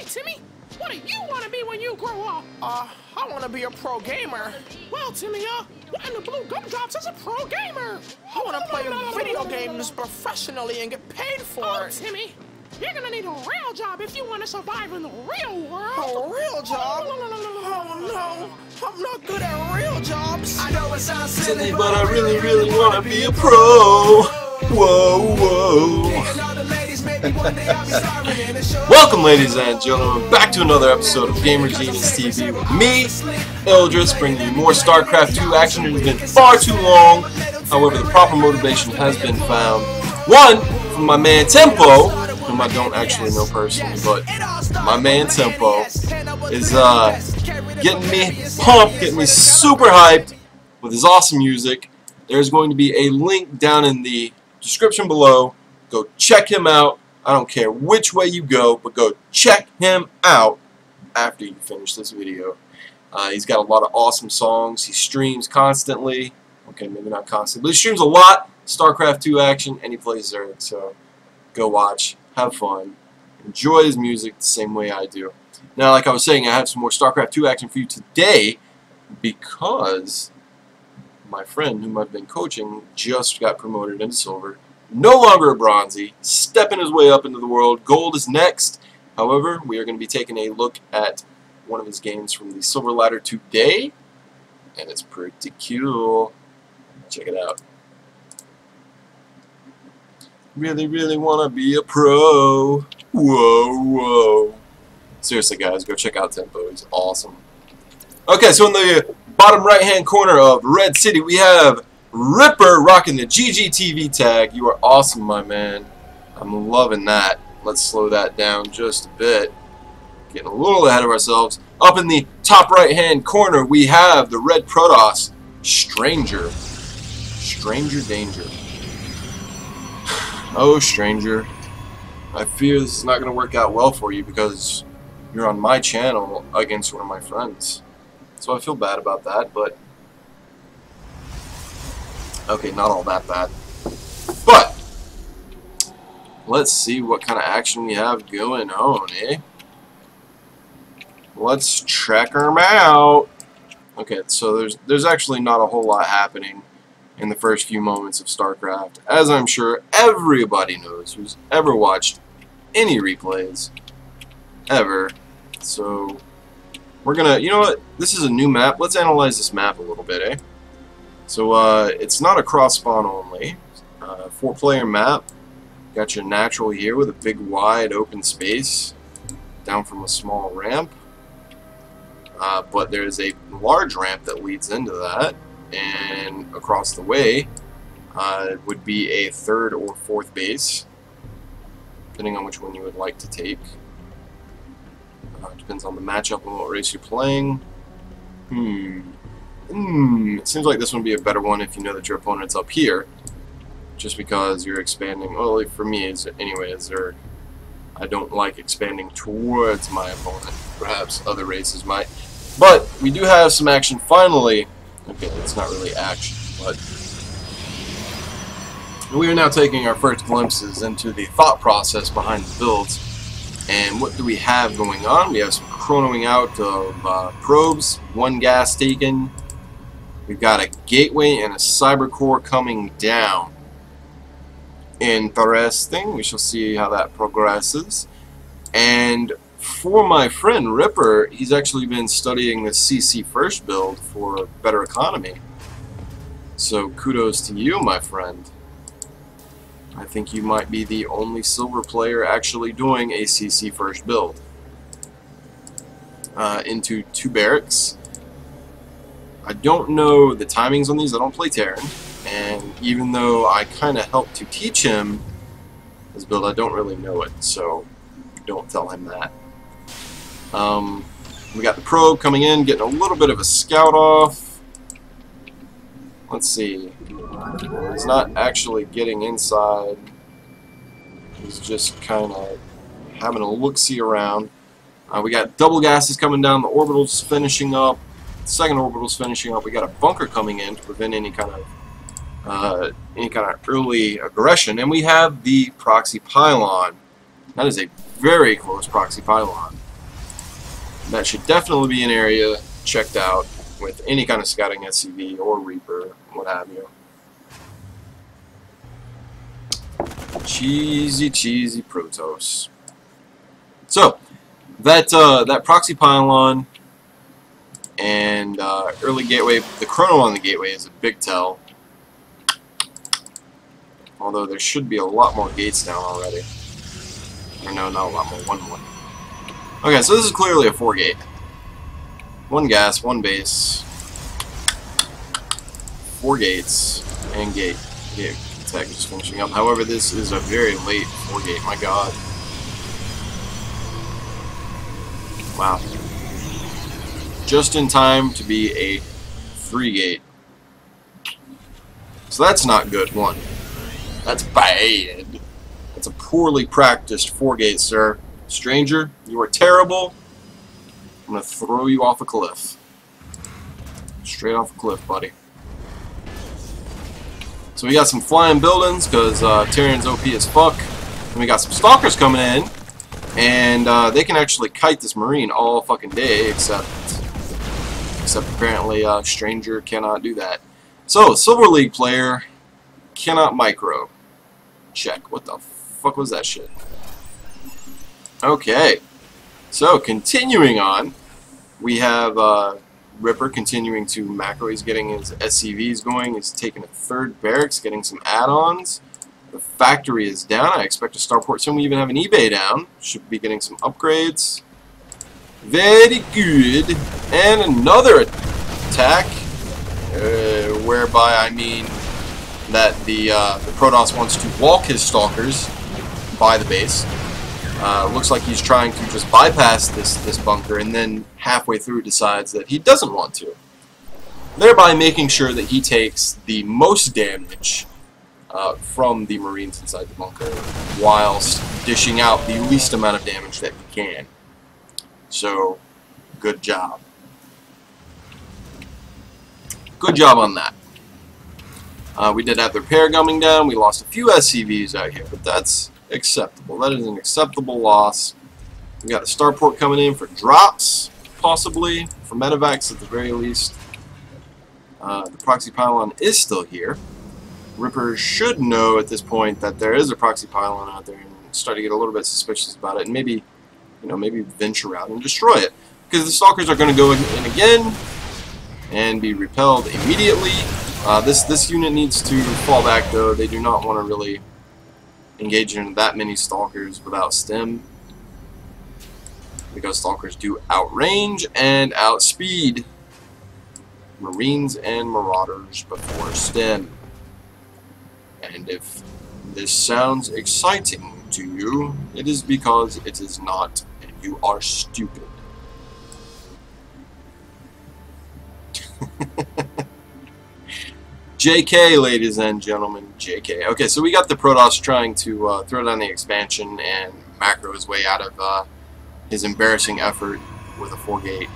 Timmy, what do you want to be when you grow up? I want to be a pro gamer. Well, Timmy, what in the blue gumdrops is a pro gamer? I want to play video games professionally and get paid for it. Timmy, you're gonna need a real job if you want to survive in the real world. A real job? Oh no, I'm not good at real jobs. I know it sounds silly, but I really, really want to be a pro. Whoa, whoa. Welcome, ladies and gentlemen, back to another episode of Gamer Genius TV with me, Ildris, bringing you more StarCraft II action. It has been far too long. However, the proper motivation has been found. One, from my man Tempo, whom I don't actually know personally, but my man Tempo is getting me pumped, getting me super hyped with his awesome music. There's going to be a link down in the description below. Go check him out. I don't care which way you go, but go check him out after you finish this video. He's got a lot of awesome songs. He streams constantly. Okay, maybe not constantly, but he streams a lot. StarCraft II action, and he plays Zerg. So go watch, have fun, enjoy his music the same way I do. Now, like I was saying, I have some more StarCraft II action for you today because my friend, whom I've been coaching, just got promoted into Silver. No longer a Bronzy, stepping his way up into the world. Gold is next. However, we are going to be taking a look at one of his games from the Silver Ladder today, and it's pretty cool. Check it out. Really, really want to be a pro. Whoa, whoa. Seriously, guys, go check out Tempo. He's awesome. Okay, so in the bottom right-hand corner of Red City, we have Ripper rocking the GGTV tag. You are awesome, my man. I'm loving that. Let's slow that down just a bit. Getting a little ahead of ourselves. Up in the top right-hand corner, we have the Red Protoss, Stranger. Stranger Danger. Oh, Stranger. I fear this is not going to work out well for you because you're on my channel against one of my friends. So I feel bad about that, but okay, not all that bad. But let's see what kind of action we have going on, eh? Let's check them out. Okay, so there's actually not a whole lot happening in the first few moments of StarCraft, as I'm sure everybody knows who's ever watched any replays ever. So we're gonna, you know what, this is a new map. Let's analyze this map a little bit, eh? So it's not a cross spawn only. 4-player map. Got your natural here with a big wide open space down from a small ramp. But there's a large ramp that leads into that, and across the way would be a 3rd or 4th base, depending on which one you would like to take. Depends on the matchup and what race you're playing. It seems like this one would be a better one if you know that your opponent's up here, just because you're expanding. Well, for me, anyways, I don't like expanding towards my opponent. Perhaps other races might. But we do have some action finally. Okay, it's not really action, but we are now taking our first glimpses into the thought process behind the builds. And what do we have going on? We have some chronoing out of probes, 1 gas taken. We've got a gateway and a cyber core coming down. Interesting. We shall see how that progresses. And for my friend Ripper, he's actually been studying the CC first build for better economy. So kudos to you, my friend. I think you might be the only Silver player actually doing a CC first build. Into 2 barracks. I don't know the timings on these. I don't play Terran, and even though I kind of helped to teach him his build, I don't really know it, so don't tell him that. We got the probe coming in, getting a little bit of a scout off. Let's see. He's not actually getting inside. He's just kind of having a look-see around. We got double gases coming down. The orbital's finishing up. Second orbital's finishing up. We got a bunker coming in to prevent any kind of early aggression, and we have the proxy pylon. That is a very close proxy pylon. That should definitely be an area checked out with any kind of scouting SCV or Reaper, what have you. Cheesy, cheesy Protoss. So, that proxy pylon and early gateway, the chrono on the gateway is a big tell. Although there should be a lot more gates down already. Or no, not a lot more, one more. Okay, so this is clearly a 4-gate. 1 gas, 1 base, 4 gates, and gate tech just finishing up. However, this is a very late 4-gate, my god. Wow. Just in time to be a 3-gate. So that's not good, 1. That's bad. That's a poorly practiced 4-gate, sir. Stranger, you are terrible. I'm going to throw you off a cliff. Straight off a cliff, buddy. So we got some flying buildings, because Tyrion's OP as fuck. And we got some stalkers coming in. And they can actually kite this marine all fucking day, except apparently Stranger cannot do that. So, Silver League player cannot micro. Check. What the fuck was that shit? Okay. So, continuing on, we have Ripper continuing to macro. He's getting his SCVs going. He's taking a 3rd barracks, getting some add-ons. The factory is down. I expect a starport soon. We even have an eBay down. Should be getting some upgrades. Very good. And another attack, whereby I mean that the Protoss wants to walk his stalkers by the base. Looks like he's trying to just bypass this bunker, and then halfway through decides that he doesn't want to, thereby making sure that he takes the most damage from the Marines inside the bunker, whilst dishing out the least amount of damage that he can. So, good job. Good job on that. We did have the repair coming down. We lost a few SCVs out here, but that's acceptable. That is an acceptable loss. We got a starport coming in for drops, possibly, for medevacs at the very least. The proxy pylon is still here. Ripper should know at this point that there is a proxy pylon out there and start to get a little bit suspicious about it, and maybe, you know, maybe venture out and destroy it, because the stalkers are going to go in again and be repelled immediately. This unit needs to fall back, though. They do not want to really engage in that many stalkers without stem, because stalkers do outrange and outspeed Marines and Marauders before stem. And if this sounds exciting to you, it is because it is not, and you are stupid. JK, ladies and gentlemen, JK. Okay, so we got the Protoss trying to throw down the expansion and macro his way out of his embarrassing effort with a 4-gate.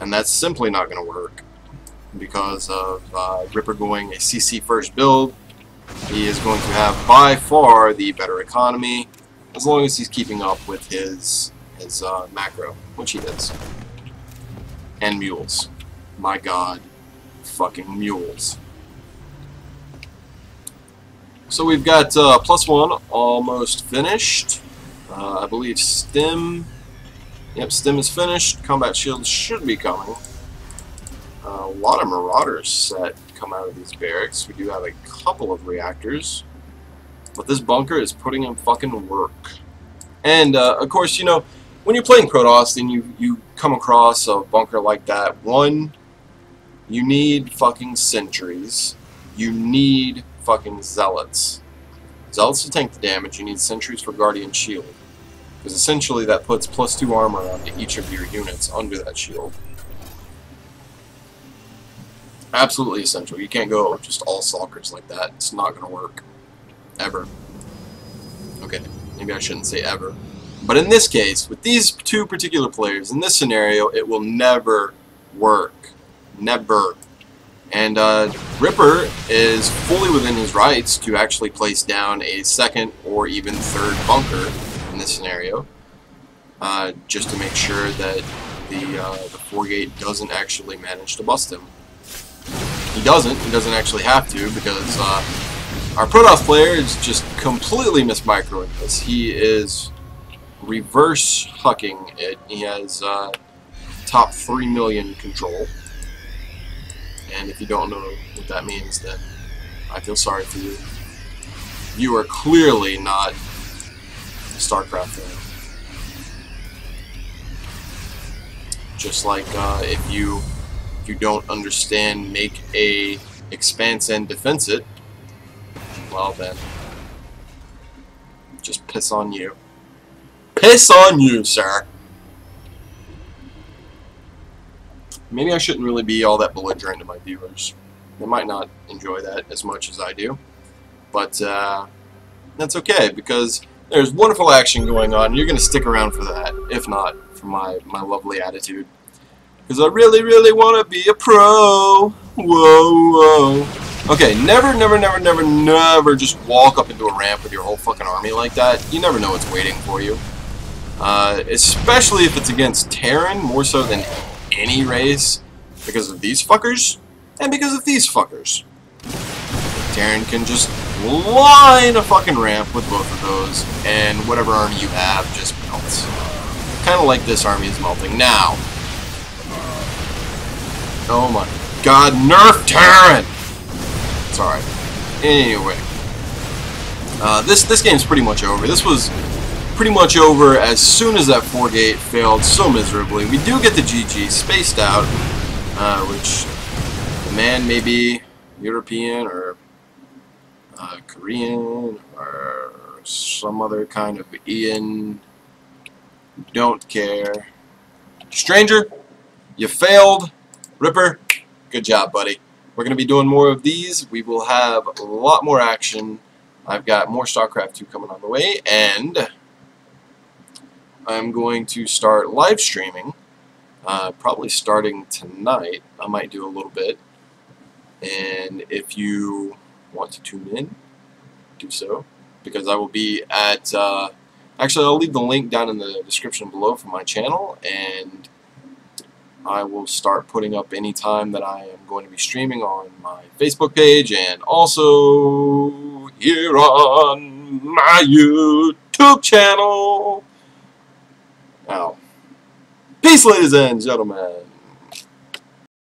And that's simply not going to work because of Ripper going a CC first build. He is going to have by far the better economy, as long as he's keeping up with his macro, which he is. And mules. My god. Fucking mules. So we've got +1 almost finished. I believe stem. Yep, stem is finished. Combat shields should be coming. A lot of Marauders set come out of these barracks. We do have a couple of reactors, but this bunker is putting in fucking work. And of course, you know, when you're playing Protoss and you come across a bunker like that, one, you need fucking sentries. You need fucking zealots. Zealots to tank the damage. You need sentries for Guardian Shield, because essentially that puts +2 armor onto each of your units under that shield. Absolutely essential. You can't go just all stalkers like that. It's not going to work. Ever. Okay, maybe I shouldn't say ever. But in this case, with these two particular players, in this scenario, it will never work. Never. And Ripper is fully within his rights to actually place down a 2nd or even 3rd bunker in this scenario. just to make sure that the 4-gate doesn't actually manage to bust him. He doesn't actually have to, because our Protoss player is just completely mismicroing this. He is reverse hucking it. He has top 3 million control. And if you don't know what that means, then I feel sorry for you. You are clearly not a StarCraft fan. Just like if you don't understand make a expanse and defense it, well then, just piss on you. Piss on you, sir! Maybe I shouldn't really be all that belligerent to my viewers. They might not enjoy that as much as I do. But that's okay, because there's wonderful action going on, and you're going to stick around for that, if not for my lovely attitude. Because I really, really want to be a pro! Whoa, whoa. Okay, never just walk up into a ramp with your whole fucking army like that. You never know what's waiting for you. Especially if it's against Terran, more so than any race, because of these fuckers, and because of these fuckers. Terran can just line a fucking ramp with both of those, and whatever army you have just melts. Kind of like this army is melting now. Oh my god, nerf Terran! Sorry. Anyway. This game's pretty much over. This was pretty much over as soon as that 4-gate failed so miserably. We do get the GG spaced out, which the man may be European or Korean or some other kind of Ian. Don't care. Stranger, you failed. Ripper, good job, buddy. We're going to be doing more of these. We will have a lot more action. I've got more StarCraft II coming on the way, and I'm going to start live streaming, probably starting tonight. I might do a little bit, and if you want to tune in, do so, because I will be at, actually I'll leave the link down in the description below for my channel, and I will start putting up any time that I am going to be streaming on my Facebook page, and also here on my YouTube channel. Now, peace, ladies and gentlemen.